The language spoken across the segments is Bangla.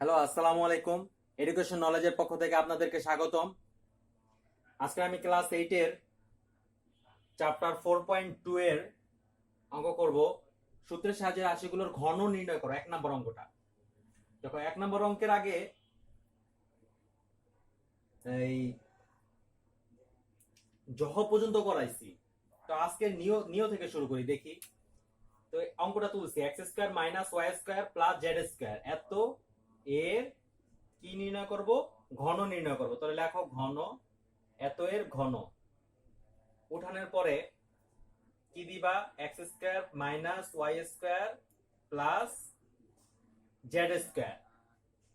হ্যালো, আসসালামু আলাইকুম। এডুকেশন নলেজের পক্ষ থেকে আপনাদেরকে স্বাগতম। আজকে আমি ক্লাস 8 এর চ্যাপ্টার 4.2 এর অঙ্ক করব। সূত্রের সাহায্যে রাশিগুলোর ঘন নির্ণয় করো, 1 নম্বর অঙ্কটা। দেখো, 1 নম্বর অঙ্কের আগে এই জহ পর্যন্ত করাইছি। তো আজকে নিয় থেকে শুরু করি, দেখি। তো অঙ্কটা তুলছি X square minus Y square plus Z square, এত এর কি নির্ণয় করব? ঘন নির্ণয় করব। তাহলে লেখো ঘন, এত এর ঘন। উঠানোর পরে কি দিবা? X square minus Y square plus Z square,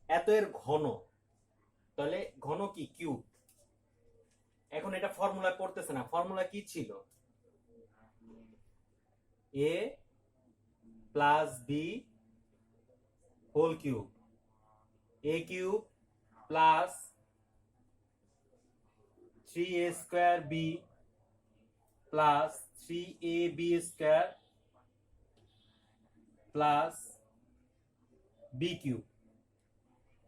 এত এর ঘন। তাহলে ঘন কি? কিউব। এখন এটা ফর্মুলা পড়তেছে না, ফর্মুলা কি ছিল? A plus B whole cube, A cube plus 3a² B plus 3ab square plus B cube.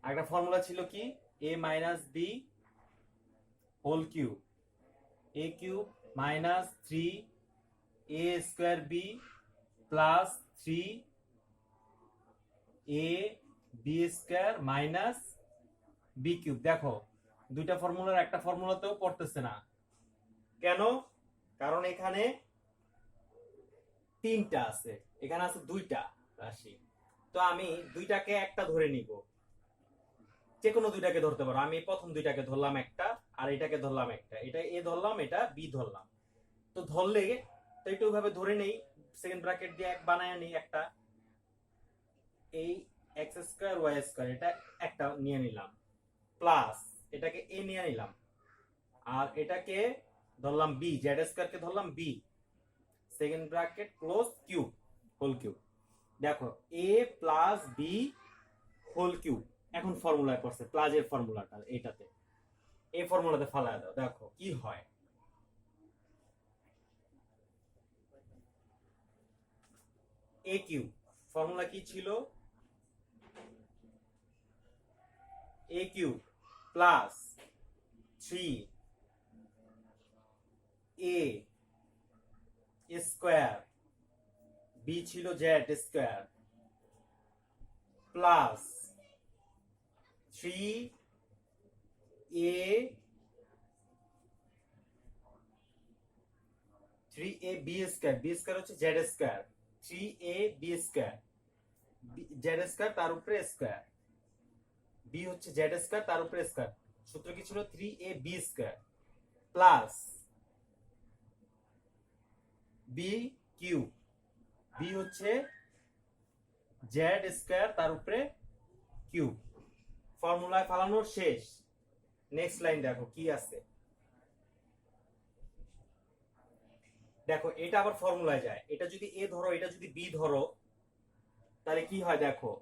একটা ফর্মুলা ছিল কি? A minus B whole cube, A cube minus 3a² B plus 3ab² minus B cube. দেখো, দুইটা ফর্মুলার একটা ফর্মুলাতেও পড়তেছে না কেন? কারণ এখানে তিনটা আছে, এখানে আছে দুইটা রাশি। তো আমি দুইটাকে একটা ধরে নিব, যে কোনো দুইটাকে ধরতে পারো। আমি প্রথম দুইটাকে ধরলাম একটা, আর এটাকে ধরলাম একটা। এটা এ ধরলাম, এটা বি ধরলাম। তো ধরলে তো একটু ভাবে ধরে নেই, সেকেন্ড ব্র্যাকেট দিয়ে এক বানায় নেই একটা। এই এক্স স্কোয়ার ওয়াই স্কোয়ার, এটা একটা নিয়ে নিলাম, প্লাস এটাকে এ নিয়ে নিলাম, আর এটাকে ধরলাম বি, জেড স্কোয়ারকে ধরলাম B, second bracket close, cube, whole cube. দেখো, A plus B whole cube. এখন ফর্মুলায় পড়ছে প্লাসের ফর্মুলাটা, এটাতে এই ফর্মুলাতে ফালায় দাও, দেখো কি হয়। এ কিউব ফর্মুলা কি ছিল? A cube plus 3a square, B ছিল Z square, plus 3a square, B square হচ্ছে Z square, 3a² Z square তার উপরে স্কোয়ার, বি হচ্ছে জেড স্কোয়ার তার উপরে স্কোয়ার। সূত্র কি ছিল? 3ab² plus B cube, B হচ্ছে জেড স্কোয়ার তার উপরে কিউব। ফর্মুলায় ফালানোর শেষ। নেক্সট লাইন দেখো কি আছে। দেখো, এটা আবার ফর্মুলায় যায়। এটা যদি এ ধরো, এটা যদি বি ধরো, তাহলে কি হয়? দেখো,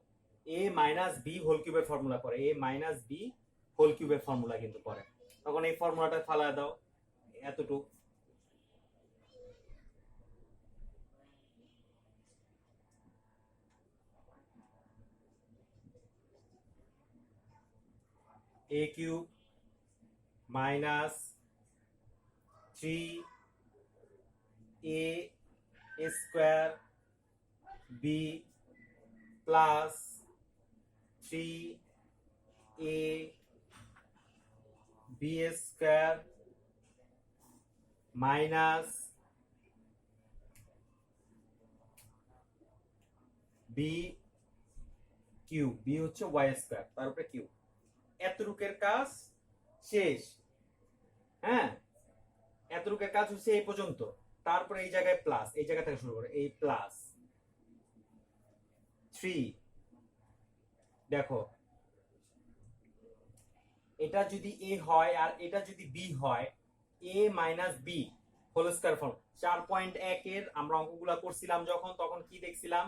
এ মাইনাস বি হোল কিউবের ফর্মুলা করে, এ মাইনাস বি হোল কিউবের ফর্মুলা কিন্তু করে। তখন এই ফর্মুলাটা ফালায় দাও, এতটুকু। A cube minus 3a² B plus 3ab² minus B cube, B হচ্ছে ওয়াই স্কোয়ার তার উপরে কিউব। এতটুকের কাজ শেষ। হ্যাঁ, এতটুকের কাজ হচ্ছে এই পর্যন্ত। তারপরে এই জায়গায় প্লাস, এই জায়গা থেকে শুরু করে এই প্লাস 3। দেখো, এটা যদি এ হয় আর এটা যদি বি হয়, A minus B whole square form. 4.1 এর আমরা অঙ্কগুলো করছিলাম যখন, তখন কি দেখছিলাম?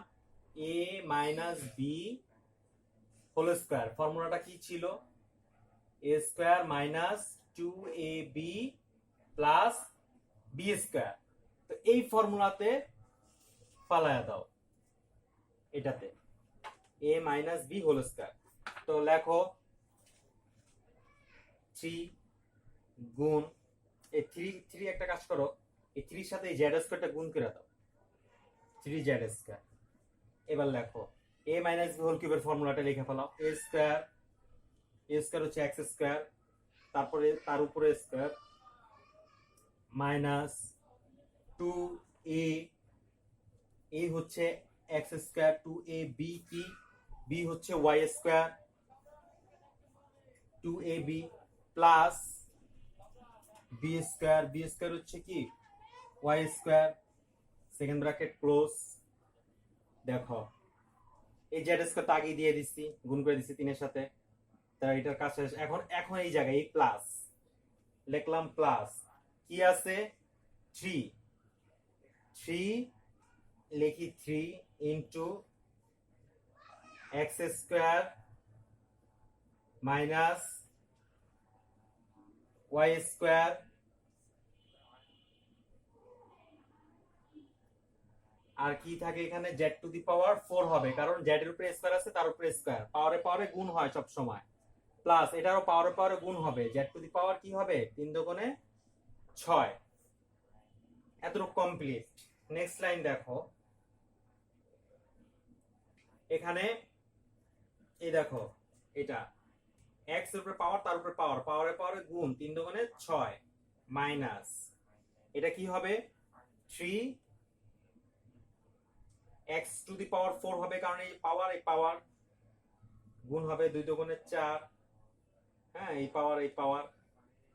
A minus B whole square. ফর্মুলাটা কি ছিল? A square minus 2ab plus B square. তো এই ফর্মুলাতে ফালায়া দাও, এটাতে A minus B whole square. তো লেখো 3 গুণ এই 3 একটা কাজ করো, এই 3 এর সাথে এই জেড স্কয়ারটা গুণ করে দাও, 3 জেড স্কয়ার। এবার লেখো a মাইনাস b হোল কিউবের ফর্মুলাটা লিখে ফেলাও। a স্কয়ার হচ্ছে x স্কয়ার, তারপরে তার উপরে স্কয়ার মাইনাস 2a, a হচ্ছে x স্কয়ার, 2a b কি b হচ্ছে y square, 2ab plus b square হচ্ছে কি y square, second bracket close. দেখো এই জেড স্কয়ার তো আগে দিয়ে দিছি, গুণ করে দিছি 3 এর সাথে, তাই এটার কাজ শেষ। এখন এই জায়গায় এই প্লাস লিখলাম, প্লাস কি আছে 3 লিখি 3 into X square minus Y square আর কি থাকে এখানে জেড টু দি পাওয়ার 4 হবে, কারণ জেড এর উপরে স্কয়ার আছে, তার উপরে স্কয়ার, পাওয়ারে গুণ হয় সব সময়, প্লাস এটারও পাওয়ারে গুণ হবে, জেড টু দি পাওয়ার কি হবে 3 দুগুণে 6। এতটুকু কমপ্লিট। নেক্সট লাইন দেখো, এখানে এই দেখো এটা x এর উপরে পাওয়ার, তার উপরে পাওয়ারে গুণ, 3 দুগুণে 6 মাইনাস এটা কি হবে 3 x টু দি পাওয়ার 4 হবে, কারণ এই পাওয়ার গুণ হবে 2 দুগুণে 4, হ্যাঁ এই পাওয়ার,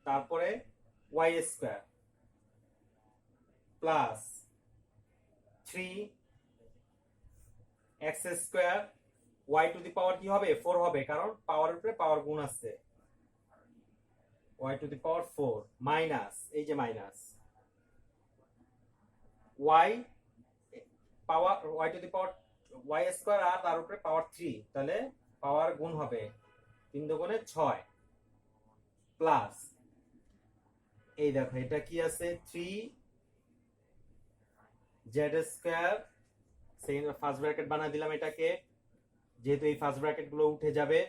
তারপরে y square plus 3 x square y to the power কি হবে 4 হবে, কারণ পাওয়ারের উপরে পাওয়ার গুণ আছে, y to the power 4 minus এই যে minus y to the power y square আর তার উপরে পাওয়ার 3, তাহলে পাওয়ার গুণ হবে 3 দুগুণে 6 প্লাস এই দেখো এটা কি আছে 3 Z square, second first bracket বানাই দিলাম এটাকে, যেহেতু এই ফার্স্ট ব্র্যাকেট গুলো উঠে যাবে,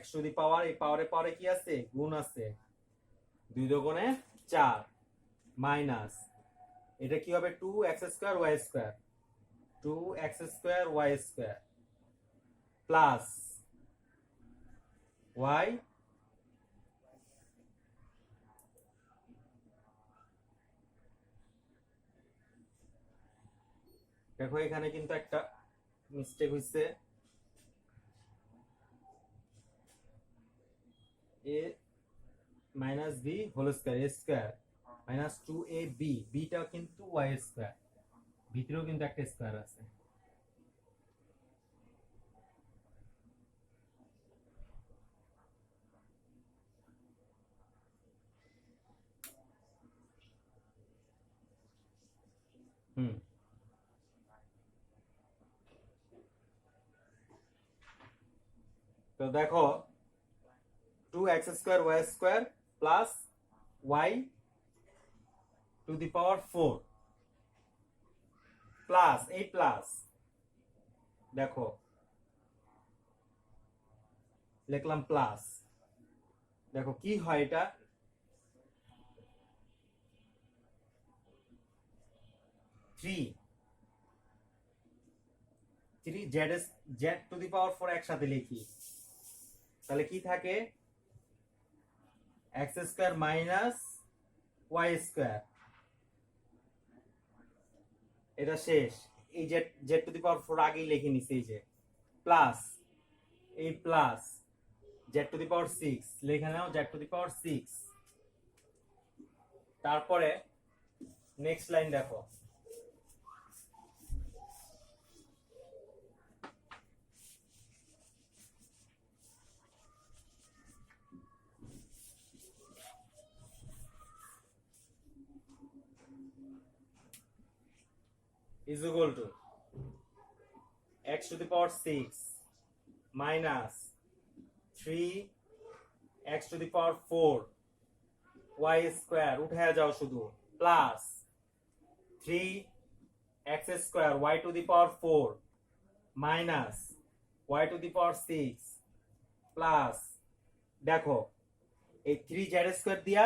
x টু দি পাওয়ার এই পাওয়ারে কি আছে গুণ আছে, 2 দুগুণে 4 মাইনাস এটা কি হবে 2x square y square, 2x square y square plus y দেখো এখানে কিন্তু একটা মিস্টেক হইছে, a minus b whole square, a square minus 2ab, bটা কিন্তু y স্কয়ার, ভিতরেও কিন্তু একটা স্কয়ার আছে। তো দেখো 2x square y square plus y to the power 4 plus এই প্লাস দেখো লিখলাম প্লাস, দেখো কি হয় এটা 3 জেড টু দি পাওয়ার 4 একসাথে লিখি, তাহলে কি থাকে x square minus y square, এটা শেষ, এই জেড টু দি পাওয়ার 4 আগেই লিখে নিছি, এই যে প্লাস এই plus Z two the power 6 লিখে নাও, জেড টু দি পাওয়ার 6। তারপরে নেক্সট লাইন দেখো, is equal to x to the power 6 minus 3 x to the power 4 y square উঠে যাও শুধু, plus 3 x square y to the power 4 minus y to the power 6 plus দেখো এই 3z² দিয়া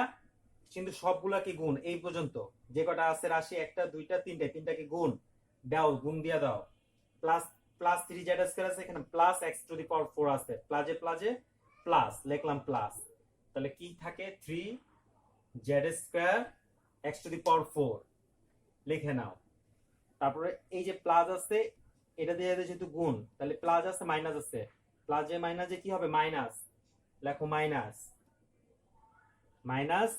কিন্তু সবগুলা কি গুণ এই পর্যন্ত যে কটা আছে রাশি একটা দুইটা তিনটাকে গুণ দাও, গুণ দিয়া দাও। প্লাস প্লাস 3z² আছে, এখানে প্লাস x⁴ আছে, প্লাজে প্লাজে প্লাস লিখলাম প্লাস। তাহলে কি থাকে 3z² x⁴ লিখে নাও। তারপরে এই যে প্লাস আছে এটা দিয়ে যেহেতু গুণ, তাহলে প্লাস আছে মাইনাস আছে, প্লাসে মাইনাসে কি হবে মাইনাস, লেখো মাইনাস মাইনাস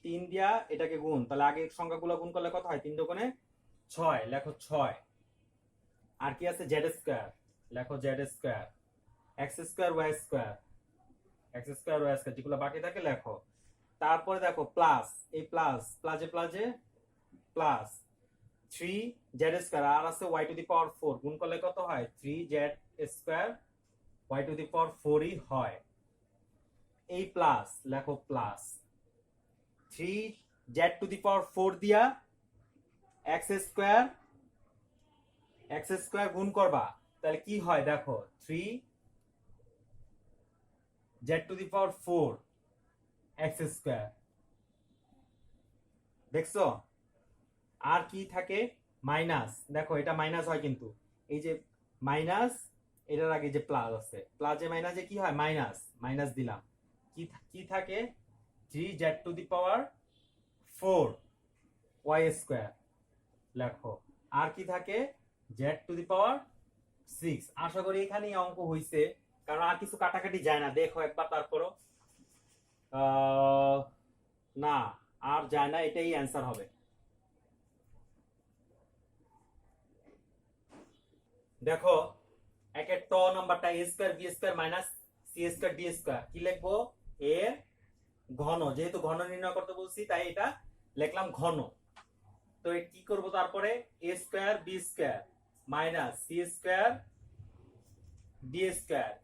3 দিয়া এটাকে গুণ, তাহলে আগে সংখ্যাগুলো গুণ করলে কত হয় 3 দুগুণে 6, লেখো 6। আর কি আছে z², লেখো z² x²y² যেগুলো বাকি থাকে লেখো। তারপরে দেখো প্লাস এই প্লাস প্লাজে প্লাজে প্লাস 3z² আর আছে y⁴ গুণ করলে কত হয় 3z² y⁴ ই হয়। এই প্লাস লেখো প্লাস 3z⁴ দিয়া x² গুণ করবা, তাহলে কি হয় দেখো 3z⁴ x²। দেখছো? আর কি থাকে মাইনাস, দেখো এটা মাইনাস হয় কিন্তু এই যে মাইনাস এটার আগে যে প্লাস আছে, প্লাসে মাইনাসে কি হয় মাইনাস, মাইনাস দিলাম। কি থাকে 3z⁴ y² লেখো। আর কি থাকে z⁴ আশা করি এখানেই অঙ্ক হইছে, কারণ আর কিছু কাটাকাটি যায় না। দেখো একবার তারপরও না আর যায় না, এটাই অ্যান্সার হবে। দেখো একের ট নাম্বারটা a² b² c² d² কি লিখবো, এর ঘন, যেহেতু ঘন নির্ণয় করতে বলছি তাই এটা লিখলাম ঘন। তো কি করব তারপরে a² b² c² d²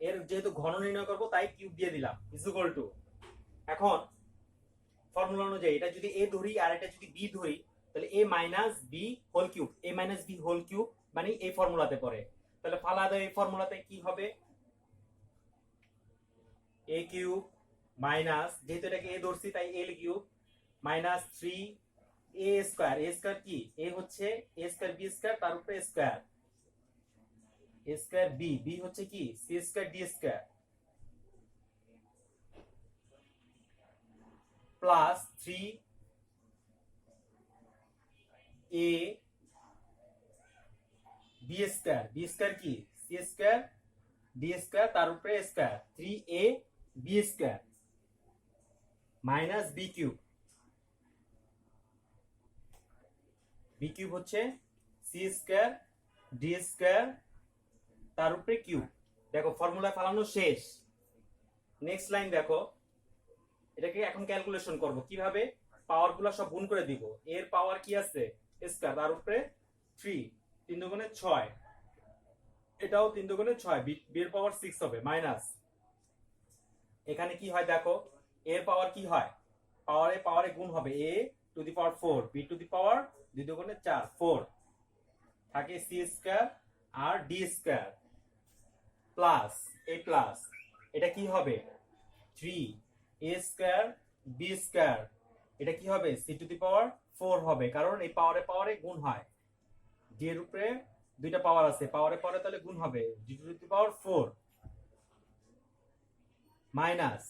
এর যেহেতু ঘন নির্ণয় করব তাই কিউব দিয়ে দিলাম ইকুয়াল টু। এখন ফর্মুলা অনুযায়ী এটা যদি a ধরি আর এটা যদি b ধরি, তাহলে a - b whole cube, a - b whole cube মানে এই ফর্মুলাতে পড়ে। তাহলে ফালা দাও এই ফর্মুলাতে কি হবে a কিউব মাইনাস, যেহেতু এটাকে a ধরছি তাই a কিউব মাইনাস 3a², কি a হচ্ছে a² b² তার উপরে স্কয়ার, a² b হচ্ছে কি c² d² plus 3a b² কি c² d² তার উপরে square 3a b² minus b cube হচ্ছে c² d² তার উপরে কিউব। দেখো ফর্মুলা ফেলানো শেষ। নেক্সট লাইন দেখো, এটাকে এখন ক্যালকুলেশন করব কিভাবে, পাওয়ারগুলো সব গুণ করে দিব। এর পাওয়ার কি আছে স্কয়ার, তার উপরে 3 3 দুগুণে 6, এটাও 3 দুগুণে 6, b এর পাওয়ার 6 হবে মাইনাস। এখানে কি হয় দেখো এর পাওয়ার কি হয়, পাওয়ারে গুণ হবে a⁴ b⁴ 2 দুগুণে 4 4 থাকে c² আর d² প্লাস এই প্লাস এটা কি হবে 3a² b² এটা কি হবে c⁴ হবে, কারণ এই পাওয়ারে গুণ হয়, d এর উপরে দুইটা পাওয়ার আছে, পাওয়ারে তাহলে গুণ হবে d⁴ মাইনাস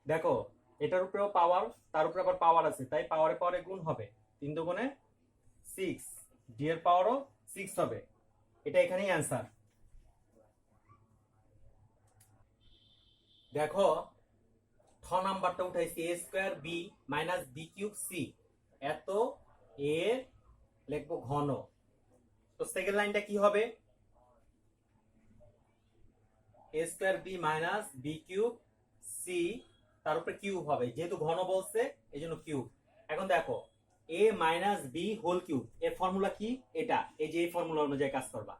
দেখো এটার উপরেও পাওয়ার, তার উপরে আবার পাওয়ার আছে, তাই পাওয়ারে গুণ হবে 3 দুগুণে 6, d এর পাওয়ারও 6 হবে। এটা এখানেই অ্যান্সার। দেখো ঠ নাম্বারটা উঠাইছি a² b - b³ c, এত a লিখবো ঘন। তো সেকেন্ড লাইনটা কি হবে a² b - b³ c তার উপরে কিউব হবে, যেহেতু ঘন বলছে এজন্য কিউব। এখন দেখো a - b হোল কিউব এর ফর্মুলা কি, এটা এই যে এই ফর্মুলা অনুযায়ী কাজ করবা,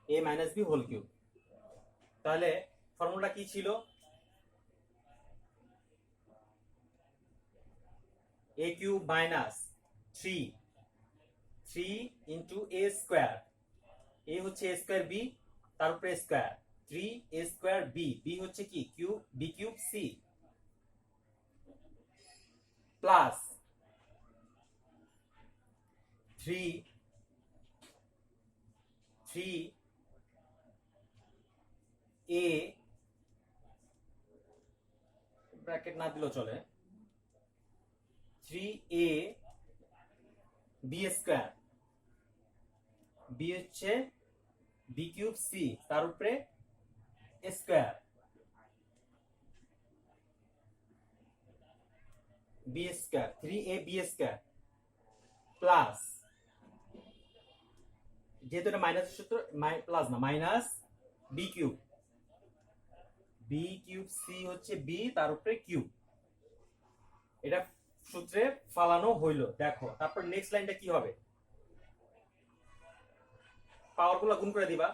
a - b হোল কিউব। তাহলে ফর্মুলা কি ছিল a cube minus 3 into a², a হচ্ছে a² b তার উপরে স্কয়ার 3a স্কয়ার b হচ্ছে কি cube b cube c plus 3a bracket না দিলেও চলে 3a b স্কয়ার b হচ্ছে b কিউব c তার উপরে square b square 3a b square plus যেহেতু এটা মাইনাস সূত্র প্লাস না মাইনাস b কিউব c হচ্ছে b তার উপরে কিউব এটা সূত্রে ফালানো হইলো দেখো তারপর নেক্সট লাইনটা কি হবে পাওয়ার গুলো গুণ করে দিবা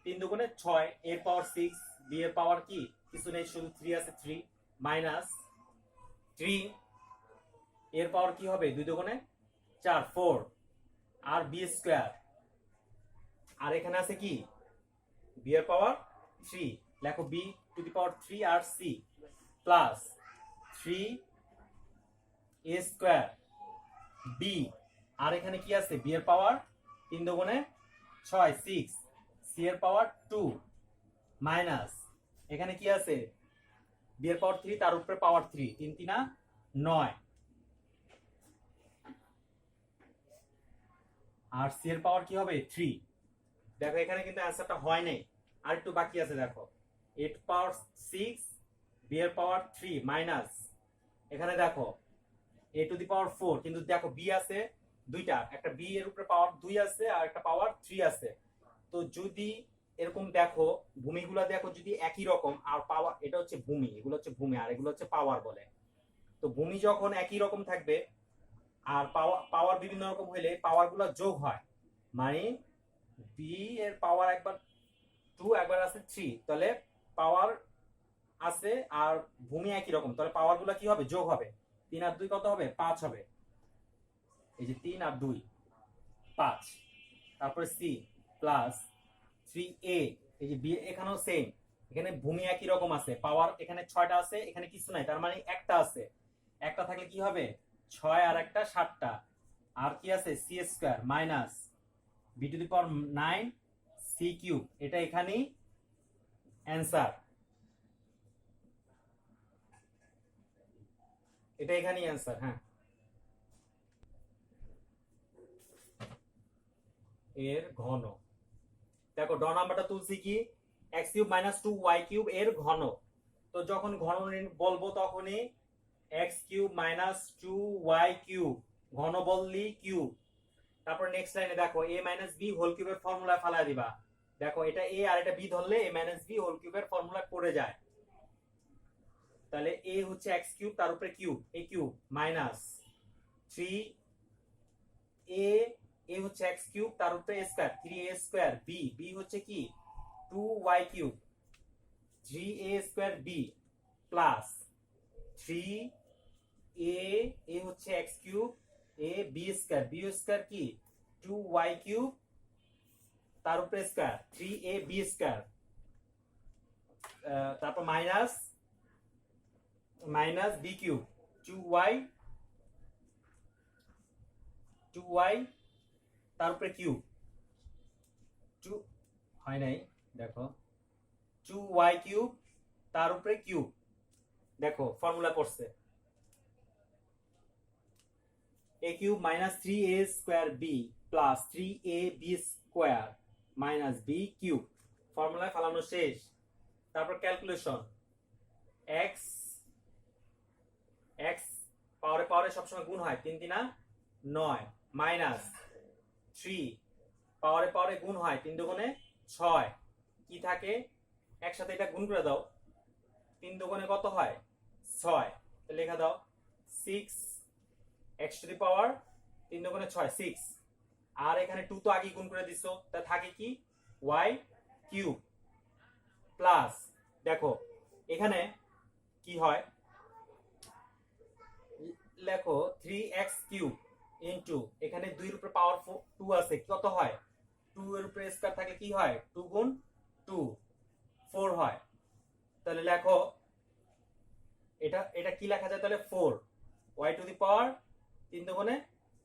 3 দুগুণে 6 এর পাওয়ার 6 b এর পাওয়ার কি কিছু নেই শুধু 3 আছে 3 মাইনাস 3 এর পাওয়ার কি হবে 2 দুগুণে 4 4 আর b স্কয়ার আর এখানে আছে কি b এর পাওয়ার 3 লেখো b টু দি পাওয়ার 3 আর c plus 3 a square b আর এখানে কি আছে b এর পাওয়ার 3 দুগুণে 6 6 c এর পাওয়ার 2 মাইনাস এখানে কি আছে b এর পাওয়ার 3 তার উপরে পাওয়ার 3 3 3 9 আর c এর পাওয়ার কি হবে 3 দেখো এখানে কিন্তু অ্যানসারটা হয় নাই আর একটু বাকি আছে দেখো 8 পাওয়ার 6 b এর পাওয়ার 3 মাইনাস এখানে দেখো a টু দি পাওয়ার 4 কিন্তু দেখো b আছে দুইটা একটা b এর উপরে পাওয়ার 2 আছে আর একটা পাওয়ার 3 আছে তো যদি এরকম দেখো ভূমিগুলো দেখো যদি একই রকম আর পাওয়ার এটা হচ্ছে ভূমি এগুলো হচ্ছে ভূমি আর এগুলো হচ্ছে পাওয়ার বলে তো ভূমি যখন একই রকম থাকবে আর পাওয়ার বিভিন্ন রকম হইলে পাওয়ারগুলো যোগ হয় মানে b এর পাওয়ার একবার 2 একবার আছে 3 তাহলে পাওয়ার আছে আর ভূমি একই রকম তাহলে পাওয়ারগুলো কি হবে যোগ হবে 3 আর 2 কত হবে 5 হবে এই যে 3 আর 2 5 তারপরে c প্লাস 3a এই যে b এখানেও সেম এখানে ভূমি একই রকম আছে পাওয়ার এখানে 6টা আছে এখানে কিছু নাই তার মানে একটা আছে একটা থাকলে কি হবে 6 আর একটা 7টা আর কি আছে c square minus b to the power 9 c cube এটা এখানেই অ্যানসার এটা এখানেই অ্যানসার হ্যাঁ এর ঘন দেখো ড নাম্বারটা তুলছি কি x cube minus 2y cube এর ঘন তো যখন ঘন বলবো তখনই x cube minus 2y cube ঘন বললি কিউব তারপর নেক্সট লাইনে দেখো a মাইনাস b হোল কিউবের ফর্মুলা ফালায় দিবা দেখো এটা a আর এটা b ধরলে a মাইনাস b হোল কিউবের ফর্মুলা পড়ে যায় তাহলে a হচ্ছে x কিউব তার উপরে cube a cube minus 3a a হচ্ছে x কিউব তার উপরে a square 3a square b b হচ্ছে কি 2y cube 3a square b plus 3a a হচ্ছে x cube a b square b square কি 2y কিউব তার উপরে স্কয়ার 3a b স্কয়ার তারপর মাইনাস b কিউব 2y তার উপরে কিউব 2 হয় নাই দেখো 2y কিউব তার উপরে কিউব দেখো ফর্মুলা পড়ছে a cube minus 3a square b plus 3ab square minus b cube formula ফলানো শেষ তারপর ক্যালকুলেশন x পাওয়ারে সবসময় গুণ হয় 3 3 9 মাইনাস 3 পাওয়ারে গুণ হয় 3 দুগুণে 6 কি থাকে একসাথে এটা গুণ করে দাও 3 দুগুণে কত হয় 6 তো লেখা দাও 6 x টু দি পাওয়ার 3 দুগুণে 6 6 আর এখানে 2 তো আগে গুণ করে দিছো তা থাকে কি y কিউব প্লাস দেখো এখানে কি হয় লেখো 3x কিউব ইনটু এখানে 2 এর উপরে পাওয়ার 2 আছে কত হয় 2 এর উপরে স্কয়ার থাকলে কি হয় 2 গুণ 2 কি লেখা যায় তাহলে 4 y টু দি পাওয়ার 3 দুগুণে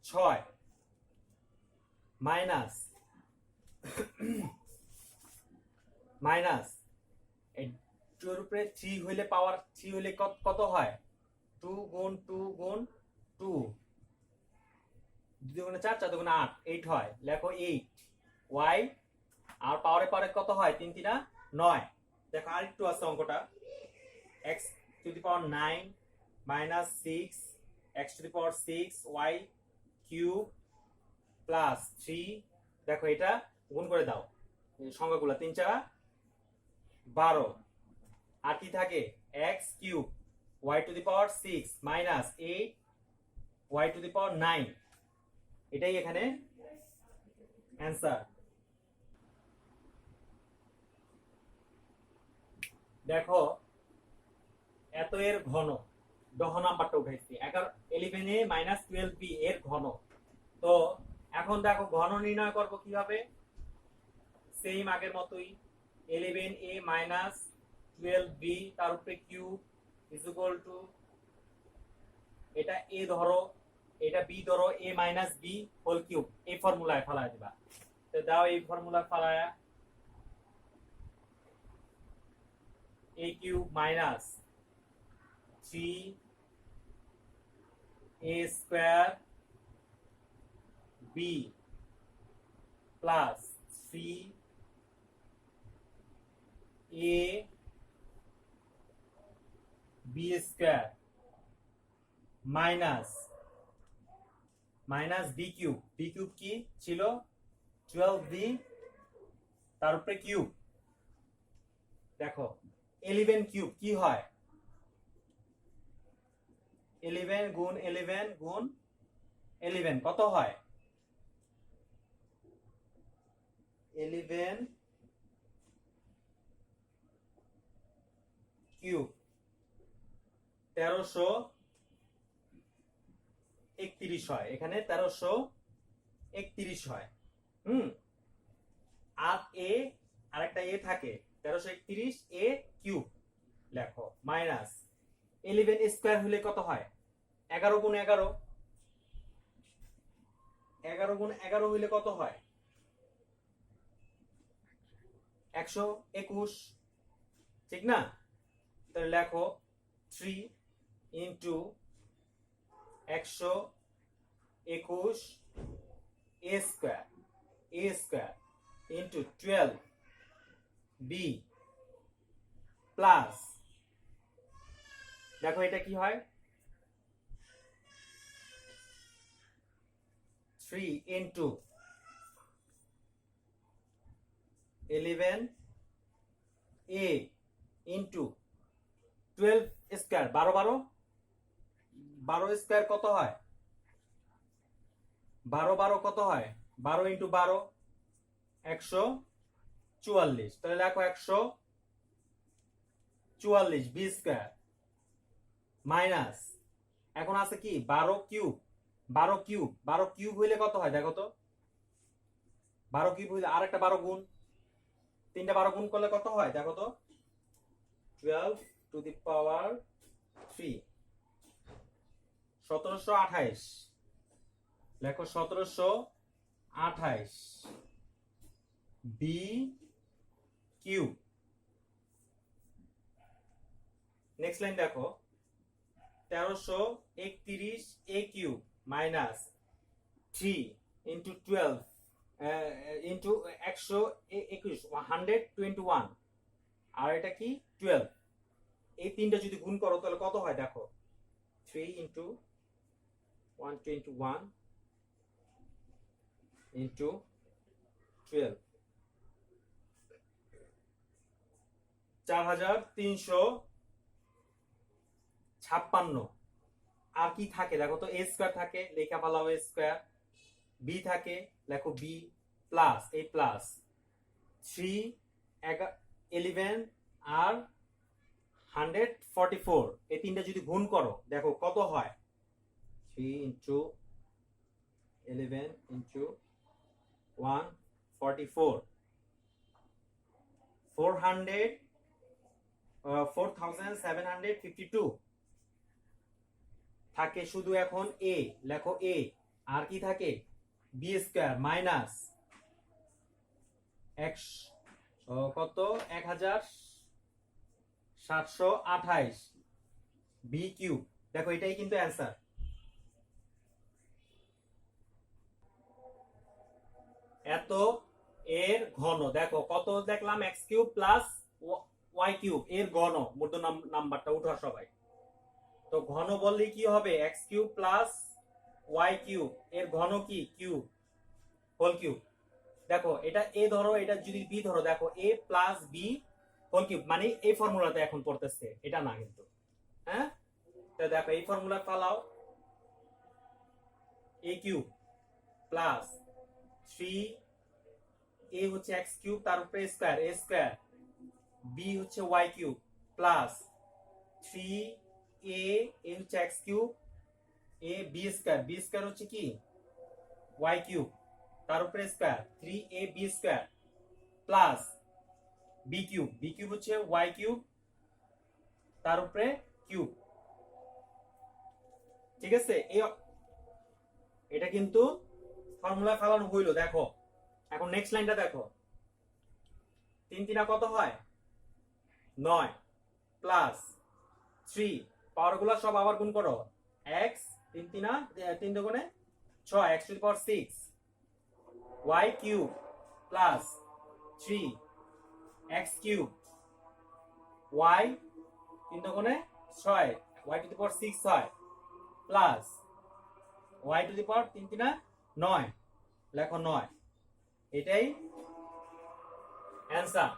6 মাইনাস মাইনাস এই 2 এর উপরে 3 হইলে পাওয়ার 3 হইলে কত হয় 2 গুণ 2 গুণ 2 2 দুগুণে 4 4 দুগুণে 8 8 হয় লেখো 8 y আর পাওয়ারে পাওয়ারে কত হয় 3 3 9 দেখো আরেকটু আছে অঙ্কটা x two the power 9 minus 6 x two the power 6 y cube plus 3 দেখো এটা গুণ করে দাও সংখ্যাগুলো 3 4 12 আর কি থাকে x cube y to the power 6 minus 8 y to the power 9 এটাই এখানে অ্যান্সার দেখো এত এর ঘন দহ নাম্বারটা উঠাইছি 11a মাইনাস 12b এর ঘন তো এখন দেখো ঘন নির্ণয় করব কিভাবে সেম আগের মতোই 11a মাইনাস 12b তার উপরে কিউব ইজ ইকুয়াল টু এটা a ধরো এটা b ধরো a minus b whole cube এই ফর্মুলায় ফলায় দিবা তো দাও এই ফর্মুলা ফলায়া a cube minus 3a square b plus 3a b square minus b cube কি ছিল 12b তার উপরে কিউব দেখো 11 কিউব কি হয় 11 গুণ 11 গুণ 11 কত হয় 11 কিউব 1331 হয় এখানে 1331 হয় আর এ আরেকটা এ থাকে 1331 এ কিউব লেখো মাইনাস 11 স্কয়ার হলে কত হয় 11 গুণ 11 11 গুণ 11 হইলে কত হয় 121 ঠিক না তাহলে লেখো 3 into 121 a square into 12 b plus দেখো এটা কি হয় 3 into 11 a into 12 square 12 square কত হয় 12 কত হয় 12 ইনটু 12 144 তাহলে লেখো 144 বি স্কয়ার মাইনাস এখন আছে কি 12 কিউব হইলে কত হয় দেখো তো 12 কিউব হইলে আরেকটা 12 গুণ তিনটা 12 গুণ করলে কত হয় দেখো তো 12 টু দি পাওয়ার 3 1728 লেখো 1728 বি কিউব নেক্সট লাইন দেখো 1331 a cube minus 3 into 12 into 121 121 আর এটা কি 12 এই তিনটা যদি গুণ করো তাহলে কত হয় দেখো 3 ইনটু 121 ইনটু 12 4356 আর কি থাকে দেখো তো a স্কয়ার থাকে লেখা ফেলাও a স্কয়ার b থাকে লেখো b প্লাস a প্লাস 3 11 আর 144 এই তিনটা যদি গুণ করো দেখো কত হয় 3 ইনটু 11 ইনটু 144 4752 থাকে শুধু এখন এ, লেখো এ, আর কি থাকে বি স্কয়ার মাইনাস এক্স কত 1728 বি কিউব। দেখো এটাই কিন্তু অ্যান্সার। এত এর ঘন, দেখো কত দেখলাম x cube plus y cube এর ঘন, মূর্ধ নাম্বারটা উঠা সবাই। তো ঘন বললে কি হবে x cube plus y cube এর ঘন কি কিউব, হোল কিউব। দেখো এটা এ ধরো, এটা যদি বি ধরো, দেখো A plus B whole cube, মানে এই ফর্মুলাতে এখন পড়তেছে, এটা না কিন্তু। হ্যাঁ, তো দেখো এই ফর্মুলা ফালাও, এ কিউব প্লাস 3 এ হচ্ছে এক্স কিউব তার উপরে স্কয়ার এ স্কয়ার, বি হচ্ছে ওয়াই কিউব প্লাস 3 এ হচ্ছে X cube, A B square হচ্ছে কি ওয়াই কিউব তার উপরে square 3 A B square plus B cube হচ্ছে ওয়াই কিউব তার উপরে কিউব। ঠিক আছে, এটা কিন্তু ফর্মুলা ফালানো হইলো। দেখো এখন নেক্সট লাইনটা দেখো, 3 3 কত হয় 9 প্লাস 3 পাওয়ারগুলো সব আবার গুণ করো, x 3 3 3 দুগুণে 6 x two the power 6 y cube plus 3 x cube y 3 দুগুণে 6 y টু দি পাওয়ার 6 হয় plus y to the power 3 3 9, লেখো 9, এটাই অ্যান্সার।